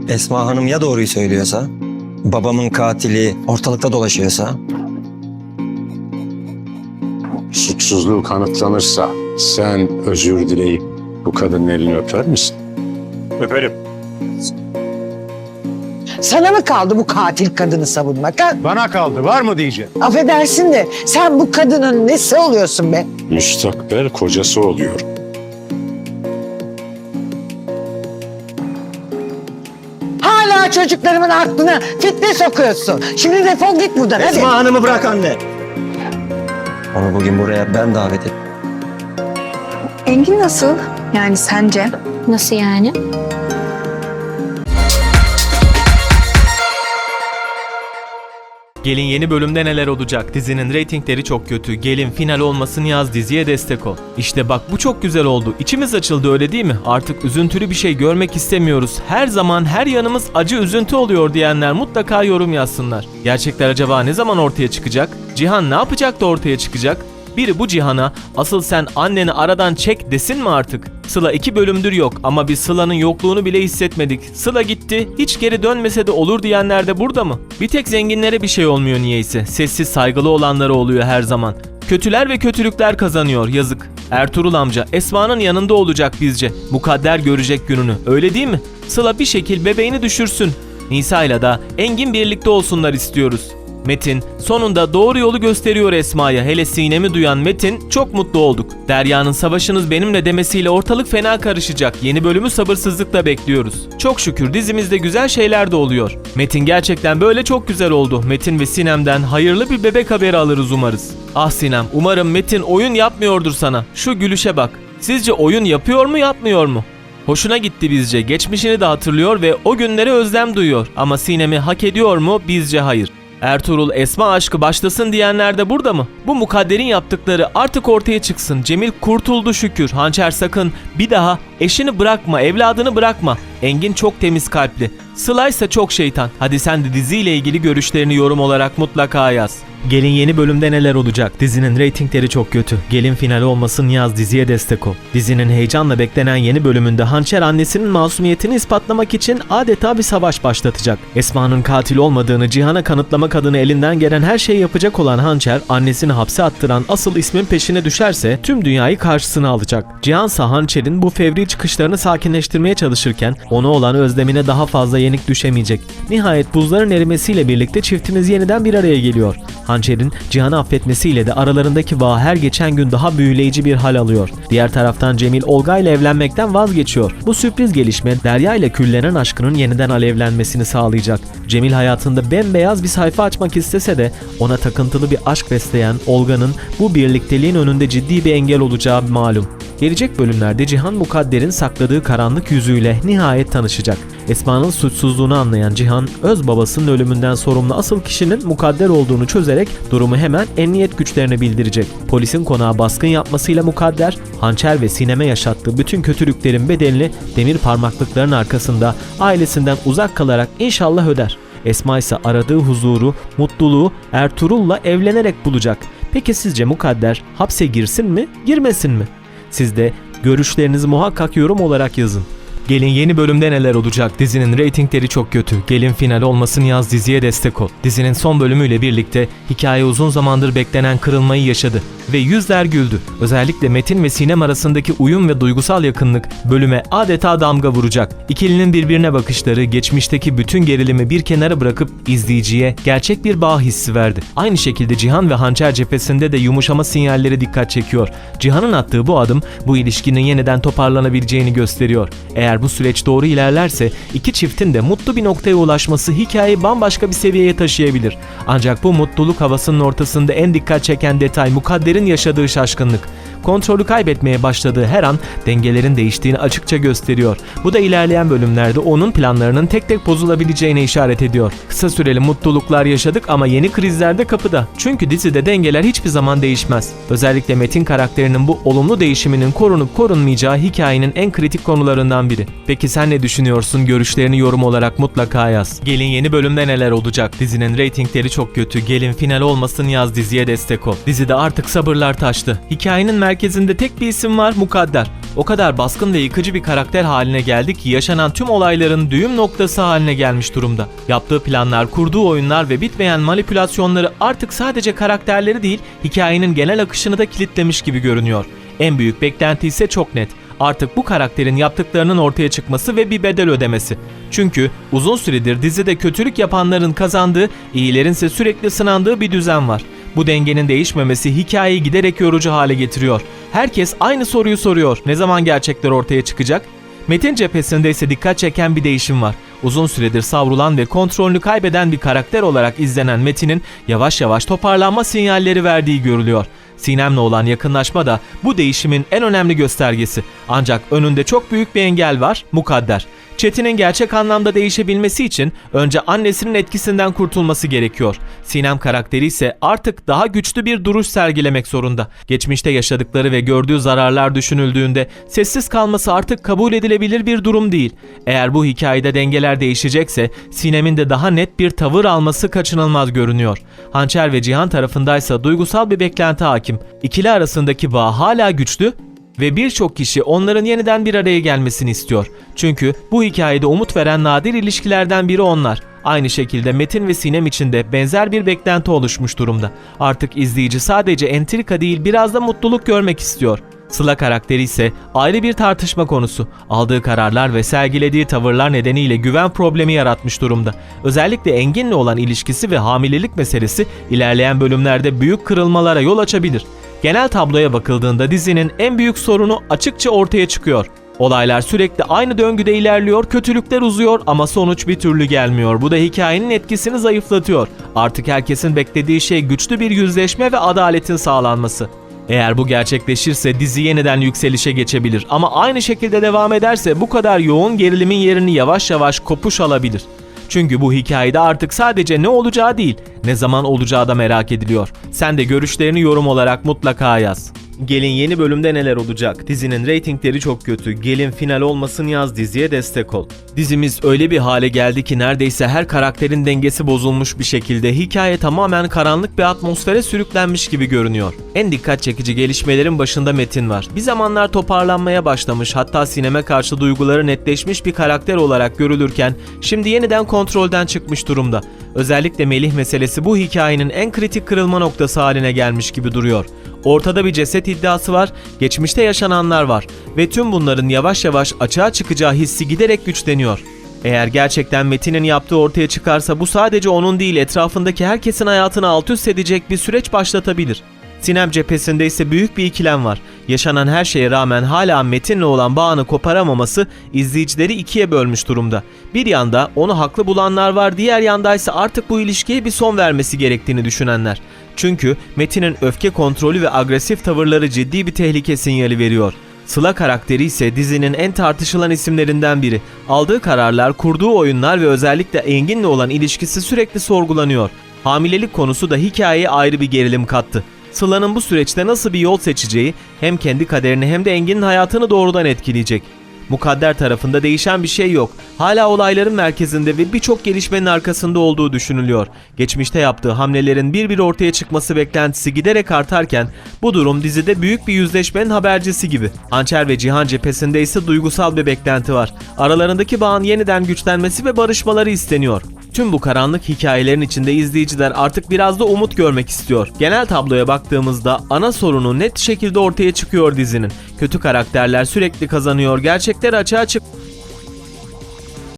Esma Hanım ya doğruyu söylüyorsa? Babamın katili ortalıkta dolaşıyorsa? Suçsuzluğu kanıtlanırsa sen özür dileyip bu kadının elini öper misin? Öperim. Sana mı kaldı bu katil kadını savunmak ha? Bana kaldı. Var mı diyeceğim? Affedersin de sen bu kadının nesi oluyorsun be? Müstakbel kocası oluyor. Hala çocuklarımın aklına fitne sokuyorsun. Şimdi defol git buradan hadi. Esma Hanım'ı bırak anne. Onu bugün buraya ben davet ettim. Engin nasıl? Yani sence? Nasıl yani? Gelin yeni bölümde neler olacak? Dizinin reytingleri çok kötü. Gelin final olmasın yaz, diziye destek ol. İşte bak bu çok güzel oldu. İçimiz açıldı, öyle değil mi? Artık üzüntülü bir şey görmek istemiyoruz. Her zaman her yanımız acı üzüntü oluyor diyenler mutlaka yorum yazsınlar. Gerçekler acaba ne zaman ortaya çıkacak? Cihan ne yapacak da ortaya çıkacak? Biri bu Cihan'a asıl sen anneni aradan çek desin mi artık? Sıla 2 bölümdür yok ama biz Sıla'nın yokluğunu bile hissetmedik. Sıla gitti, hiç geri dönmese de olur diyenler de burada mı? Bir tek zenginlere bir şey olmuyor niyeyse. Sessiz saygılı olanlara oluyor her zaman. Kötüler ve kötülükler kazanıyor, yazık. Ertuğrul amca Esma'nın yanında olacak bizce. Mukadder görecek gününü, öyle değil mi? Sıla bir şekil bebeğini düşürsün. Nisa'yla da Engin birlikte olsunlar istiyoruz. Metin sonunda doğru yolu gösteriyor Esma'ya. Hele Sinem'i duyan Metin çok mutlu olduk. Derya'nın savaşınız benimle demesiyle ortalık fena karışacak. Yeni bölümü sabırsızlıkla bekliyoruz. Çok şükür dizimizde güzel şeyler de oluyor. Metin gerçekten böyle çok güzel oldu. Metin ve Sinem'den hayırlı bir bebek haberi alırız umarız. Ah Sinem, umarım Metin oyun yapmıyordur sana. Şu gülüşe bak. Sizce oyun yapıyor mu yapmıyor mu? Hoşuna gitti bizce. Geçmişini de hatırlıyor ve o günlere özlem duyuyor. Ama Sinem'i hak ediyor mu? Bizce hayır. Ertuğrul Esma aşkı başlasın diyenler de burada mı? Bu Mukadder'in yaptıkları artık ortaya çıksın. Cemil kurtuldu şükür. Hançer sakın bir daha eşini bırakma, evladını bırakma. Engin çok temiz kalpli. Sıla ise çok şeytan. Hadi sen de diziyle ilgili görüşlerini yorum olarak mutlaka yaz. Gelin yeni bölümde neler olacak? Dizinin reytingleri çok kötü. Gelin finali olmasın yaz, diziye destek ol. Dizinin heyecanla beklenen yeni bölümünde Hançer annesinin masumiyetini ispatlamak için adeta bir savaş başlatacak. Esma'nın katil olmadığını Cihan'a kanıtlamak adına elinden gelen her şeyi yapacak olan Hançer, annesini hapse attıran asıl ismin peşine düşerse tüm dünyayı karşısına alacak. Cihansa Hançer'in bu fevri çıkışlarını sakinleştirmeye çalışırken ona olan özlemine daha fazla yenik düşemeyecek. Nihayet buzların erimesiyle birlikte çiftimiz yeniden bir araya geliyor. Hançer'in Cihan'ı affetmesiyle de aralarındaki bağ her geçen gün daha büyüleyici bir hal alıyor. Diğer taraftan Cemil Olga ile evlenmekten vazgeçiyor. Bu sürpriz gelişme Derya ile küllenen aşkının yeniden alevlenmesini sağlayacak. Cemil hayatında bembeyaz bir sayfa açmak istese de ona takıntılı bir aşk besleyen Olga'nın bu birlikteliğin önünde ciddi bir engel olacağı malum. Gelecek bölümlerde Cihan Mukadder'in sakladığı karanlık yüzüyle nihayet tanışacak. Esma'nın suçsuzluğunu anlayan Cihan, öz babasının ölümünden sorumlu asıl kişinin Mukadder olduğunu çözerek durumu hemen emniyet güçlerine bildirecek. Polisin konağa baskın yapmasıyla Mukadder, Hançer ve Sinem'e yaşattığı bütün kötülüklerin bedelini demir parmaklıkların arkasında ailesinden uzak kalarak inşallah öder. Esma ise aradığı huzuru, mutluluğu Ertuğrul'la evlenerek bulacak. Peki sizce Mukadder hapse girsin mi, girmesin mi? Siz de görüşlerinizi muhakkak yorum olarak yazın. Gelin yeni bölümde neler olacak? Dizinin reytingleri çok kötü. Gelin final olmasın yaz, diziye destek ol. Dizinin son bölümüyle birlikte hikaye uzun zamandır beklenen kırılmayı yaşadı ve yüzler güldü. Özellikle Metin ve Sinem arasındaki uyum ve duygusal yakınlık bölüme adeta damga vuracak. İkilinin birbirine bakışları geçmişteki bütün gerilimi bir kenara bırakıp izleyiciye gerçek bir bağ hissi verdi. Aynı şekilde Cihan ve Hançer cephesinde de yumuşama sinyalleri dikkat çekiyor. Cihan'ın attığı bu adım bu ilişkinin yeniden toparlanabileceğini gösteriyor. Eğer bu süreç doğru ilerlerse iki çiftin de mutlu bir noktaya ulaşması hikayeyi bambaşka bir seviyeye taşıyabilir. Ancak bu mutluluk havasının ortasında en dikkat çeken detay Mukadder'in yaşadığı şaşkınlık. Kontrolü kaybetmeye başladığı her an dengelerin değiştiğini açıkça gösteriyor. Bu da ilerleyen bölümlerde onun planlarının tek tek bozulabileceğine işaret ediyor. Kısa süreli mutluluklar yaşadık ama yeni krizler de kapıda. Çünkü dizide dengeler hiçbir zaman değişmez. Özellikle Metin karakterinin bu olumlu değişiminin korunup korunmayacağı hikayenin en kritik konularından biri. Peki sen ne düşünüyorsun? Görüşlerini yorum olarak mutlaka yaz. Gelin yeni bölümde neler olacak? Dizinin reytingleri çok kötü. Gelin final olmasın yaz, diziye destek ol. Dizide artık sabırlar taştı. Hikayenin merkezinde tek bir isim var: Mukadder. O kadar baskın ve yıkıcı bir karakter haline geldi ki yaşanan tüm olayların düğüm noktası haline gelmiş durumda. Yaptığı planlar, kurduğu oyunlar ve bitmeyen manipülasyonları artık sadece karakterleri değil, hikayenin genel akışını da kilitlemiş gibi görünüyor. En büyük beklenti ise çok net. Artık bu karakterin yaptıklarının ortaya çıkması ve bir bedel ödemesi. Çünkü uzun süredir dizide kötülük yapanların kazandığı, iyilerin ise sürekli sınandığı bir düzen var. Bu dengenin değişmemesi hikayeyi giderek yorucu hale getiriyor. Herkes aynı soruyu soruyor: ne zaman gerçekler ortaya çıkacak? Metin cephesinde ise dikkat çeken bir değişim var. Uzun süredir savrulan ve kontrolünü kaybeden bir karakter olarak izlenen Metin'in yavaş yavaş toparlanma sinyalleri verdiği görülüyor. Sinem'le olan yakınlaşma da bu değişimin en önemli göstergesi. Ancak önünde çok büyük bir engel var: Mukadder. Çetin'in gerçek anlamda değişebilmesi için önce annesinin etkisinden kurtulması gerekiyor. Sinem karakteri ise artık daha güçlü bir duruş sergilemek zorunda. Geçmişte yaşadıkları ve gördüğü zararlar düşünüldüğünde sessiz kalması artık kabul edilebilir bir durum değil. Eğer bu hikayede dengeler değişecekse Sinem'in de daha net bir tavır alması kaçınılmaz görünüyor. Hançer ve Cihan tarafındaysa duygusal bir beklenti hakim. İkili arasındaki bağ hala güçlü ve birçok kişi onların yeniden bir araya gelmesini istiyor. Çünkü bu hikayede umut veren nadir ilişkilerden biri onlar. Aynı şekilde Metin ve Sinem için de benzer bir beklenti oluşmuş durumda. Artık izleyici sadece entrika değil, biraz da mutluluk görmek istiyor. Sıla karakteri ise ayrı bir tartışma konusu. Aldığı kararlar ve sergilediği tavırlar nedeniyle güven problemi yaratmış durumda. Özellikle Engin'le olan ilişkisi ve hamilelik meselesi ilerleyen bölümlerde büyük kırılmalara yol açabilir. Genel tabloya bakıldığında dizinin en büyük sorunu açıkça ortaya çıkıyor. Olaylar sürekli aynı döngüde ilerliyor, kötülükler uzuyor ama sonuç bir türlü gelmiyor. Bu da hikayenin etkisini zayıflatıyor. Artık herkesin beklediği şey güçlü bir yüzleşme ve adaletin sağlanması. Eğer bu gerçekleşirse dizi yeniden yükselişe geçebilir ama aynı şekilde devam ederse bu kadar yoğun gerilimin yerini yavaş yavaş kopuş alabilir. Çünkü bu hikayede artık sadece ne olacağı değil, ne zaman olacağı da merak ediliyor. Sen de görüşlerini yorum olarak mutlaka yaz. Gelin yeni bölümde neler olacak? Dizinin reytingleri çok kötü. Gelin final olmasın yaz, diziye destek ol. Dizimiz öyle bir hale geldi ki neredeyse her karakterin dengesi bozulmuş bir şekilde hikaye tamamen karanlık bir atmosfere sürüklenmiş gibi görünüyor. En dikkat çekici gelişmelerin başında Metin var. Bir zamanlar toparlanmaya başlamış, hatta Sinem'e karşı duyguları netleşmiş bir karakter olarak görülürken şimdi yeniden kontrolden çıkmış durumda. Özellikle Melih meselesi bu hikayenin en kritik kırılma noktası haline gelmiş gibi duruyor. Ortada bir ceset iddiası var, geçmişte yaşananlar var ve tüm bunların yavaş yavaş açığa çıkacağı hissi giderek güçleniyor. Eğer gerçekten Metin'in yaptığı ortaya çıkarsa bu sadece onun değil, etrafındaki herkesin hayatını alt üst edecek bir süreç başlatabilir. Sinem cephesinde ise büyük bir ikilem var. Yaşanan her şeye rağmen hala Metin'le olan bağını koparamaması izleyicileri ikiye bölmüş durumda. Bir yanda onu haklı bulanlar var, diğer yandaysa artık bu ilişkiye bir son vermesi gerektiğini düşünenler. Çünkü Metin'in öfke kontrolü ve agresif tavırları ciddi bir tehlike sinyali veriyor. Sıla karakteri ise dizinin en tartışılan isimlerinden biri. Aldığı kararlar, kurduğu oyunlar ve özellikle Engin'le olan ilişkisi sürekli sorgulanıyor. Hamilelik konusu da hikayeye ayrı bir gerilim kattı. Sıla'nın bu süreçte nasıl bir yol seçeceği hem kendi kaderini hem de Engin'in hayatını doğrudan etkileyecek. Mukadder tarafında değişen bir şey yok. Hala olayların merkezinde ve birçok gelişmenin arkasında olduğu düşünülüyor. Geçmişte yaptığı hamlelerin bir bir ortaya çıkması beklentisi giderek artarken bu durum dizide büyük bir yüzleşmenin habercisi gibi. Hançer ve Cihan cephesinde ise duygusal bir beklenti var. Aralarındaki bağın yeniden güçlenmesi ve barışmaları isteniyor. Tüm bu karanlık hikayelerin içinde izleyiciler artık biraz da umut görmek istiyor. Genel tabloya baktığımızda ana sorunu net şekilde ortaya çıkıyor dizinin. Kötü karakterler sürekli kazanıyor, gerçekler açığa çıkıyor.